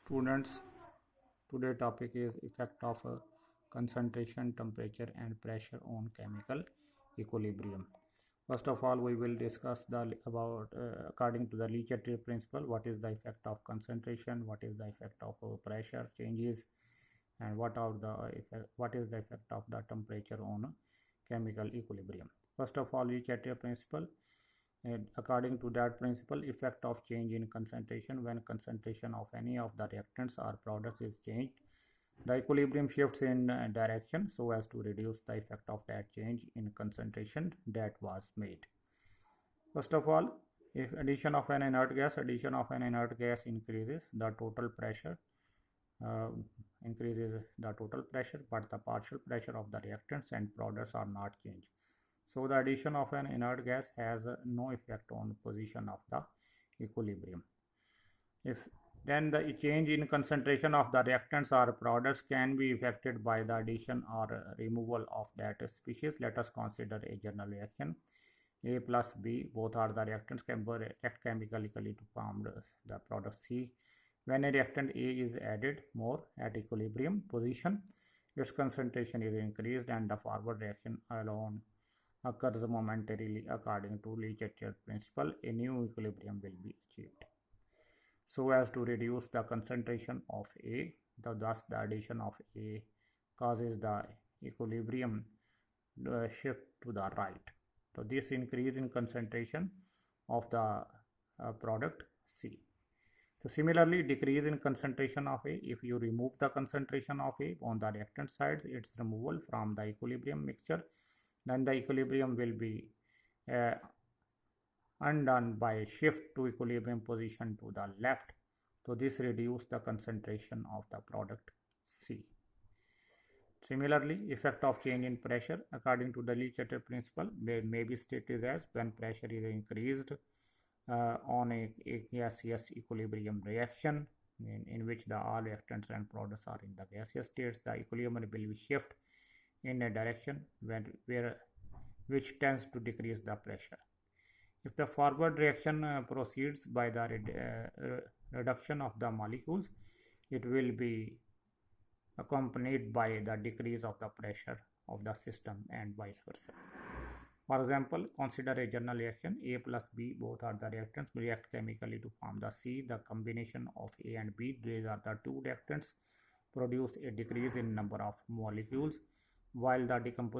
Students, today topic is effect of concentration, temperature and pressure on chemical equilibrium. First of all, we will discuss about according to the Le principle, what is the effect of concentration, what is the effect of pressure changes, and what is the effect of the temperature on chemical equilibrium. First of all, Le principle. According to that principle, effect of change in concentration: when concentration of any of the reactants or products is changed, the equilibrium shifts in direction so as to reduce the effect of that change in concentration that was made. First of all, if addition of an inert gas increases the total pressure, but the partial pressure of the reactants and products are not changed. So the addition of an inert gas has no effect on position of the equilibrium. If then the change in concentration of the reactants or products can be affected by the addition or removal of that species. Let us consider a general reaction. A plus B, both are the reactants, can react chemically to form the product C. When a reactant A is added more at equilibrium position, its concentration is increased and the forward reaction alone occurs momentarily. According to Le principle, a new equilibrium will be achieved so as to reduce the concentration of A. Thus, the addition of A causes the equilibrium shift to the right. So, this increase in concentration of the product C. So, similarly, decrease in concentration of A. If you remove the concentration of A on the reactant sides, its removal from the equilibrium mixture, then the equilibrium will be undone by shift to equilibrium position to the left. So this reduces the concentration of the product C. Similarly, effect of change in pressure. According to the Le principle, may be stated as when pressure is increased on a gaseous equilibrium reaction in which the all reactants and products are in the gaseous states, the equilibrium will shift in a direction which tends to decrease the pressure. If the forward reaction proceeds by the reduction of the molecules, it will be accompanied by the decrease of the pressure of the system and vice versa. For example, consider a general reaction. A plus B, both are the reactants, react chemically to form the C. The combination of A and B, these are the two reactants, produce a decrease in number of molecules, while the decomposition